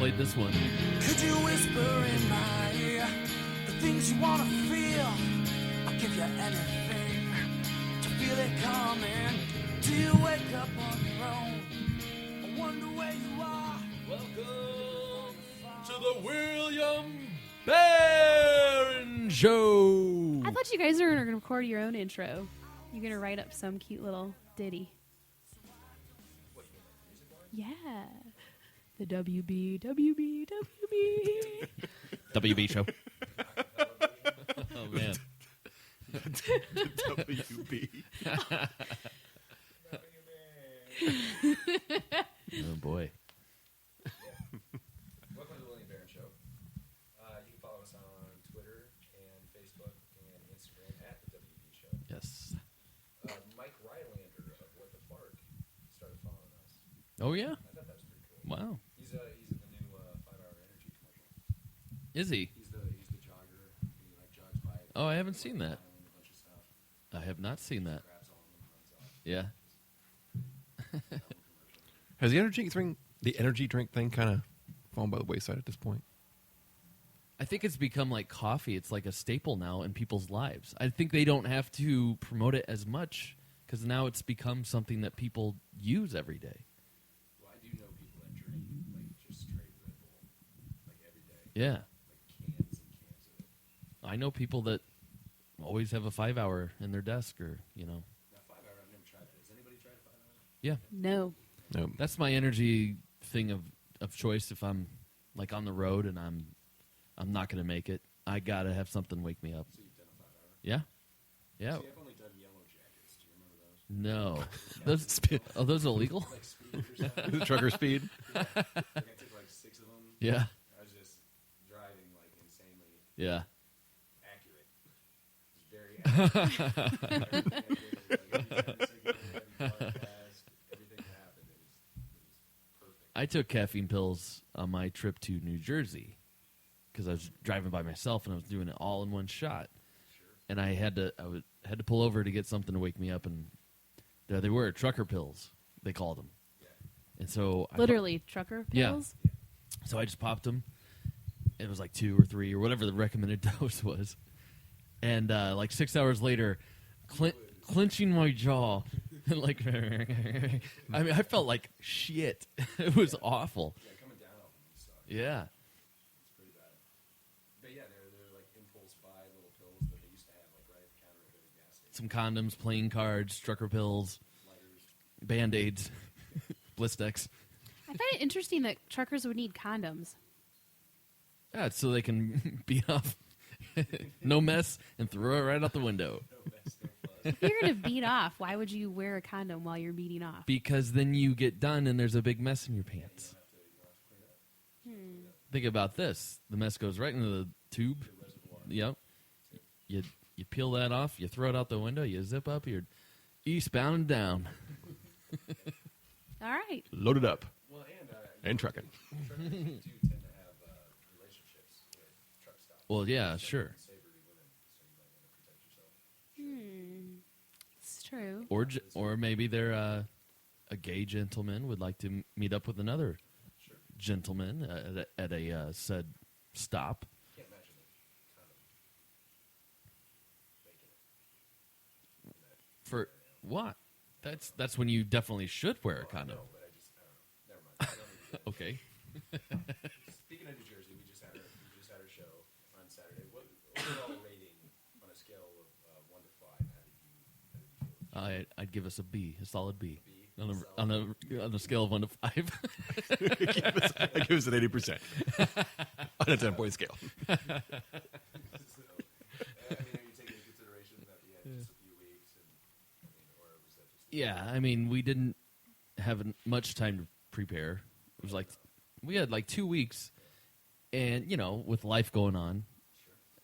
played this one. Could you whisper in my ear the things you want to feel? I'll give you anything to feel it coming. Do you wake up on your own? I wonder where you are. Welcome to the William Barron Show. I thought you guys were going to record your own intro. You're going to write up some cute little ditty. Yeah. The WB. WB show. Oh, man. WB. Oh, boy. Welcome to the William Barron Show. You can follow us on Twitter and Facebook and Instagram at the WB Show. Yes. Mike Rylander of What the Bark started following us. Oh, yeah? I thought that was pretty cool. Wow. He's in the new 5-Hour Energy commercial. Is he? He's the jogger. He jogs by. Oh, I haven't seen that. A bunch of stuff. I have not seen that. Grabs all of them and runs off. Yeah. Has the energy drink thing kind of fallen by the wayside at this point? I think it's become like coffee. It's like a staple now in people's lives. I think they don't have to promote it as much because now it's become something that people use every day. Well, I do know people that drink just straight Red Bull every day. Yeah. Cans and cans of it. I know people that always have a 5-hour in their desk or, Now 5-Hour, I've never tried it. Has anybody tried a 5-Hour? Yeah. No. No. That's my energy thing of choice if I'm like on the road and I'm not going to make it. I got to have something wake me up. So you've done a 5-Hour? Yeah. Yeah. See, I've only done Yellow Jackets. Do you remember those? No. Are those illegal? Like speed or something. Trucker speed. I took 6 of them. Yeah. I was just driving insanely Yeah. accurate. It was very accurate. Everything that happened, it was perfect. I took caffeine pills on my trip to New Jersey because I was driving by myself and I was doing it all in one shot. Sure. And I had to pull over to get something to wake me up, and there they were, trucker pills, they called them. Yeah. And so Literally trucker Yeah. pills? So I just popped them. It was like 2 or 3 or whatever the recommended dose was. And 6 hours later, clenching my jaw, I mean, I felt like shit. It was awful. Yeah, coming down on them and stuff. Yeah. It's pretty bad. But yeah, they're like impulse buy little pills that they used to have right at the counter at the gas station. Some condoms, playing cards, trucker pills, Lighters. Band-Aids, Blistex. I find it interesting that truckers would need condoms. Yeah, so they can beat off no mess and throw it right out the window. No mess, no fuss. If you're going to beat off, why would you wear a condom while you're beating off? Because then you get done and there's a big mess in your pants. Think about this. The mess goes right into the tube. Yep. You peel that off, you throw it out the window, you zip up, you're eastbound and down. All right. Load it up. Well, And trucking. truckers do tend to have relationships with truck stops. Well, yeah, sure. Unsavory women, so you might want to protect yourself. It's true. Or maybe they're a gay gentleman would like to meet up with another Sure. gentleman at a said stop. Can't imagine it. Making it. For what? That's when you definitely should wear a condom. No, but I don't know. Never mind. I don't need to Okay. Speaking of New Jersey, we just had our show on Saturday. What overall rating on a scale of 1 to 5? How did you feel? I'd give us a B, a solid B. B? On a scale of 1 to 5. I give us an 80% on a 10-point scale. I mean, are you taking into consideration that you had just a few weeks, or was that just? Yeah, I mean, we didn't have much time to prepare. It was like we had 2 weeks, and with life going on,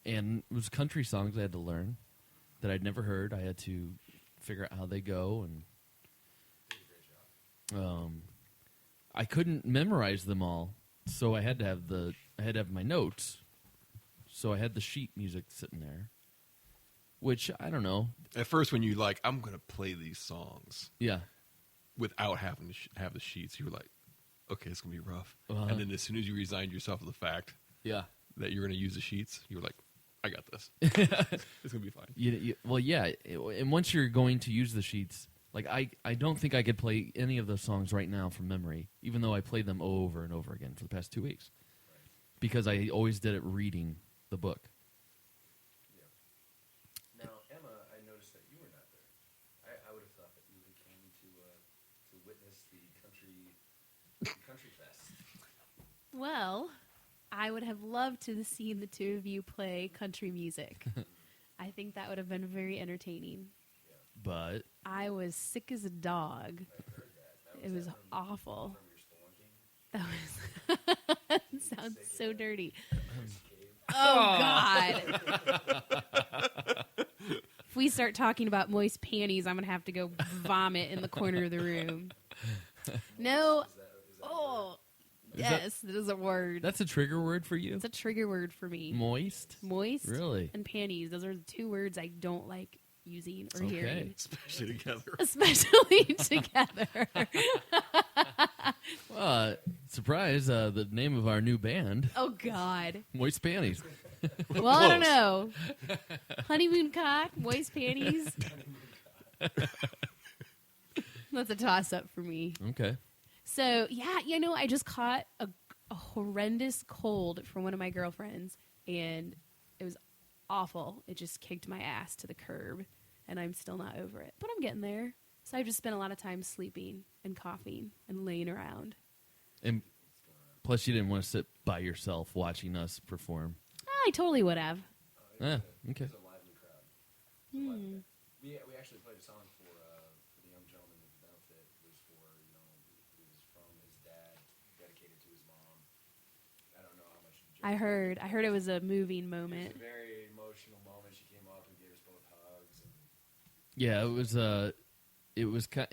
and it was country songs I had to learn that I'd never heard. I had to figure out how they go, and I couldn't memorize them all, so I had to have my notes. So I had the sheet music sitting there, which I don't know. At first, when you I'm going to play these songs Yeah, without having to have the sheets, you were like, okay, it's gonna be rough. Uh-huh. And then as soon as you resigned yourself to the fact Yeah. that you're gonna use the sheets, you were like, I got this. It's gonna be fine. Well, yeah. And once you're going to use the sheets, like I don't think I could play any of those songs right now from memory, even though I played them over and over again for the past 2 weeks, because I always did it reading the book. Yeah. Now, Emma, I noticed that you were not there. I would have thought that you came to witness the country fest. Well, I would have loved to have seen the two of you play country music. I think that would have been very entertaining. But I was sick as a dog. I heard that. It was awful. From your spelunking. That sounds so dirty. Oh, God. If we start talking about moist panties, I'm going to have to go vomit in the corner of the room. No. Oh, yes, that is a word. that's a trigger word for you? It's a trigger word for me. Moist? Moist Really? and panties. Those are the two words I don't like using or Okay. hearing. Especially together. Especially together. Surprise, the name of our new band, Oh, God. Moist Panties. Well, I don't know. Honeymoon cock, moist panties. That's a toss-up for me. Okay. So, yeah, I just caught a horrendous cold from one of my girlfriends, and it was awful. It just kicked my ass to the curb, and I'm still not over it. But I'm getting there. So I just spent a lot of time sleeping and coughing and laying around. And plus, you didn't want to sit by yourself watching us perform. I totally would have. Ah, okay. It was a lively crowd. We actually played a song for the young gentleman with the benefit. It was for, it was from his dad, dedicated to his mom. I don't know how much. I heard it was a moving It moment. was a very emotional moment. She came up and gave us both hugs. And Yeah, it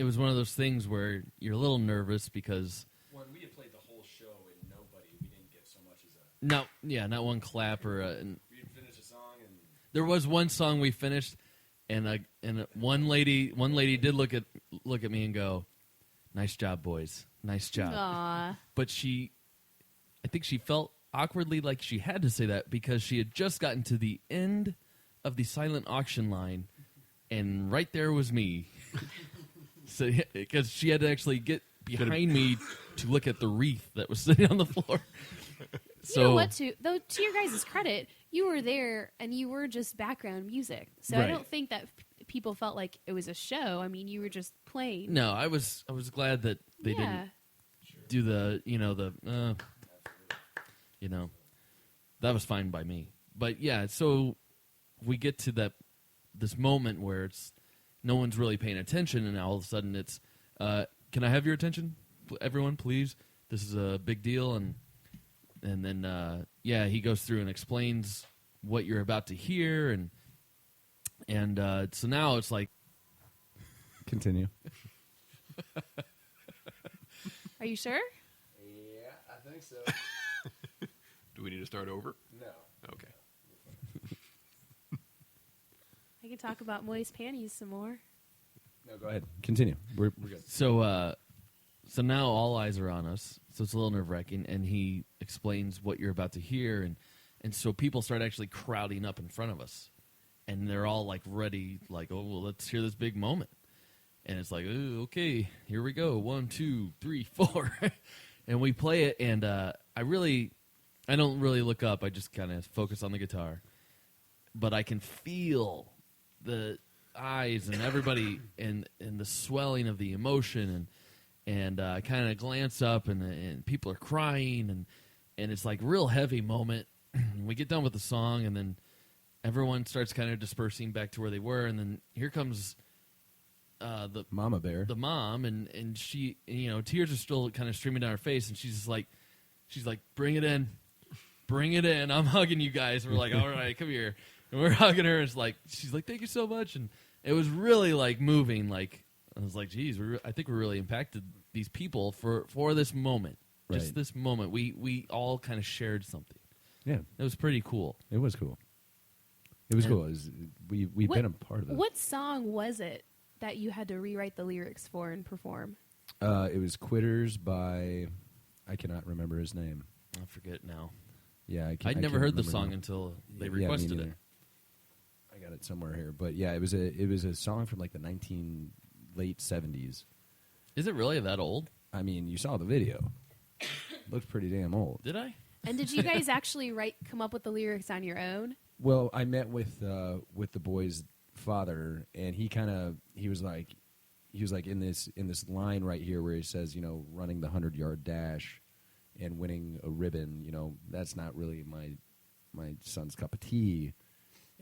was one of those things where you're a little nervous because when we had played the whole show and we didn't get so much as not one clap or we had finished a song and there was one song we finished, and one lady did look at me and go, "Nice job, boys, nice job." Aw. But I think she felt awkwardly like she had to say that because she had just gotten to the end of the silent auction line, and right there was me. So because she had to actually get behind me to look at the wreath that was sitting on the floor. So You know what? To your guys' credit, you were there and you were just background music. So I Right. don't think that people felt like it was a show. I mean, you were just playing. no, I was glad that they yeah. didn't do that was fine by me. But yeah, so we get to this moment where it's no one's really paying attention, and all of a sudden it's, can I have your attention, everyone, please? This is a big deal, and then he goes through and explains what you're about to hear, and so now it's like, Continue. Are you sure? yeah, I think so. Do we need to start over? No. Okay. I can talk about moist panties some more. No, go ahead. Continue. We're good. so now all eyes are on us, so it's a little nerve-wracking, and he explains what you're about to hear, and so people start actually crowding up in front of us, and they're all like ready, like, oh, well, let's hear this big moment. And it's like, oh, okay, here we go, 1, 2, 3, 4, and we play it, and I don't really look up, I just kind of focus on the guitar, but I can feel the eyes and everybody and the swelling of the emotion, and I kind of glance up, and people are crying, and it's like real heavy moment. We get done with the song, and then everyone starts kind of dispersing back to where they were, and then here comes the Mama Bear. the mom, and she, tears are still kind of streaming down her face, and she's like, bring it in. I'm hugging you guys. We're like, all right, come here. And we're hugging her. And she's like, thank you so much. And it was really like moving. Like, I was like, geez, I think we really impacted these people for this moment. Just Right. this moment. We all kind of shared something. Yeah, It was pretty cool. it was cool. It was And- cool. We've been a part of it. What song was it that you had to rewrite the lyrics for and perform? It was Quitters by I cannot remember his name. I forget now. Yeah, I'd never heard the song until they requested it. I got it somewhere here, but yeah, it was a song from like the late 70s. Is it really that old? I mean, you saw the video. Looked pretty damn old. Did I? And did you guys actually come up with the lyrics on your own? Well, I met with the boy's father, and he was like in this line right here where he says, you know, running the 100-yard dash and winning a ribbon, you know, that's not really my son's cup of tea.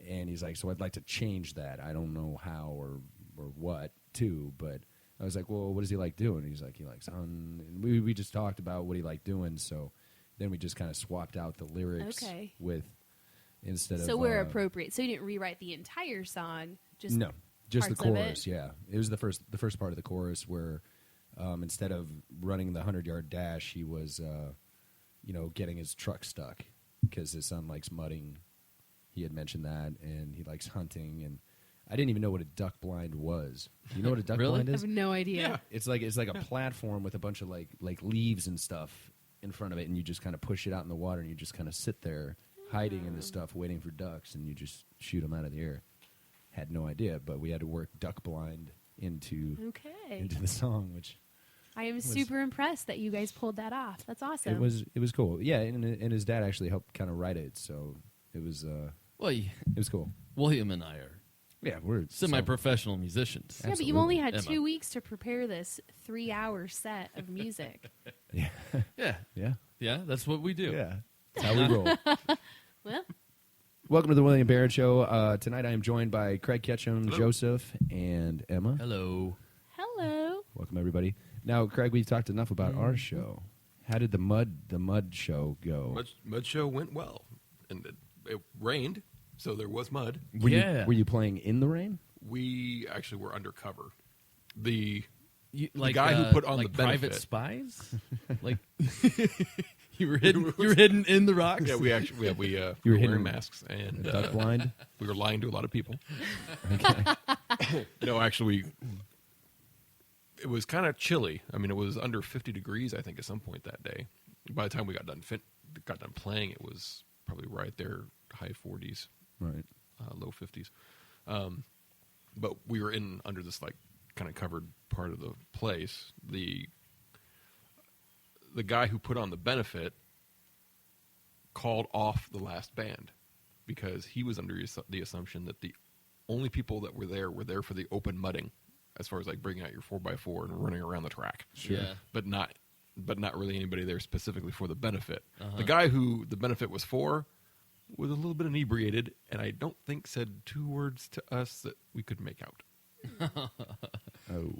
And he's like, so I'd like to change that. I don't know how or what to, but I was like, well, what does he like doing? He's like, he likes and we just talked about what he liked doing, so then we just kind of swapped out the lyrics with instead of. So we're appropriate. So you didn't rewrite the entire song, just no, just the parts of chorus. it? Yeah, it was the first part of the chorus where instead of running the 100-yard dash, he was getting his truck stuck because his son likes mudding. He had mentioned that, and he likes hunting, and I didn't even know what a duck blind was. You know what a duck Really? blind I is? have no idea. Yeah. It's like a platform with a bunch of like leaves and stuff in front of it, and you just kind of push it out in the water, and you just kind of sit there hiding in the stuff, waiting for ducks, and you just shoot them out of the air. Had no idea, but we had to work duck blind into the song, which I am super impressed that you guys pulled that off. That's awesome. it was cool. Yeah, and his dad actually helped kind of write it, so it was it was cool. William and I are Yeah, we're semi-professional musicians. Yeah, but you only had Emma. 2 weeks to prepare this 3-hour set of music. Yeah, Yeah, yeah, yeah, that's what we do. yeah. That's how we roll. Well, Welcome to the William Barrett Show. Tonight I am joined by Craig Ketchum, Hello. Joseph, and Emma. Hello. hello. Welcome, everybody. Now, Craig, we've talked enough about our show. How did the mud show go? Mud show went well, and it rained, so there was mud. Were Yeah. were you playing in the rain? We actually were undercover. The Like guy who put on like the private benefit. spies, like you were hidden in the rocks. Yeah, we actually we You were were hidden- wearing masks, and Duck blind? we were lying to a lot of people. Okay. No, actually, it was kind of chilly. I mean, it was under 50 degrees, I think, at some point that day. By the time we got done playing, it was probably right there, high 40s, Right. low 50s. But we were under this like kind of covered part of the place. The guy who put on the benefit called off the last band because he was under the assumption that the only people that were there for the open mudding, as far as like bringing out your 4x4 and running around the track. Sure. Yeah. But not really anybody there specifically for the benefit. The guy who the benefit was for was a little bit inebriated, and I don't think said 2 words to us that we could make out. Oh.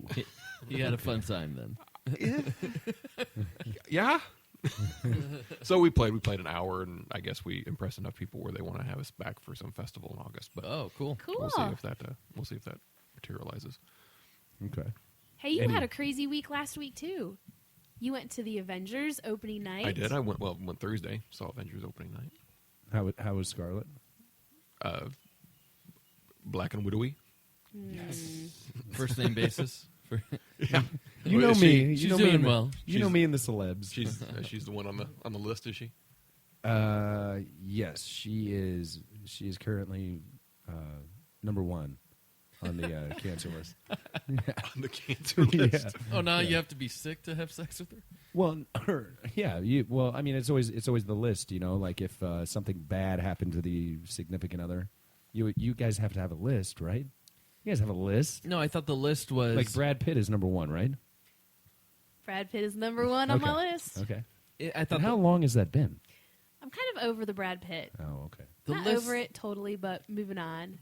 He had a fun time then. Yeah. So we played an hour, and I guess we impressed enough people where they want to have us back for some festival in August. But Oh, cool. Cool. we'll see if that materializes. Okay. Hey, you had a crazy week last week, too. You went to the Avengers opening night. I did. I went Thursday. Saw Avengers opening night. How was Scarlet? Black and widowy. First name basis. Yeah. You know Is me. she's you know me doing and the- well. You know me and the celebs. She's the one on the list, is she? Yes, she is. She is currently number 1 on the cancer list. On the cancer list. Yeah. Oh, now you have to be sick to have sex with her? Well, yeah. Well, I mean, it's always the list. You know, like if something bad happened to the significant other, you guys have to have a list, right? You guys have a list. No, I thought the list was Like Brad Pitt is number 1, right? Brad Pitt is number 1 on my Okay. list. Okay. I thought And how long has that been? I'm kind of over the Brad Pitt. Oh, okay. the Not list, over it totally, but moving on.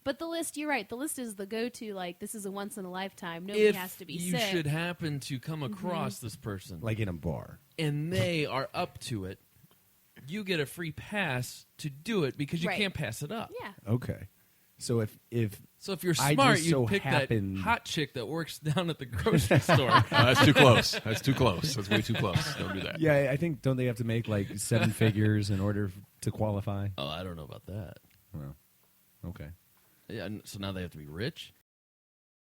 But the list, you're right. The list is the go-to. Like, this is a once in a lifetime. Nobody if has to be you sick. should happen to come across this person, Like in a bar. and they are up to it, you get a free pass to do it because you Right. can't pass it up. Yeah. Okay. So if So if you're I smart, just you so pick happen- that hot chick that works down at the grocery store. That's too close. That's too close. That's way too close. Don't do that. yeah, I think don't they have to make like 7 figures in order to qualify? Oh, I don't know about that. Well, okay. Yeah, so now they have to be rich.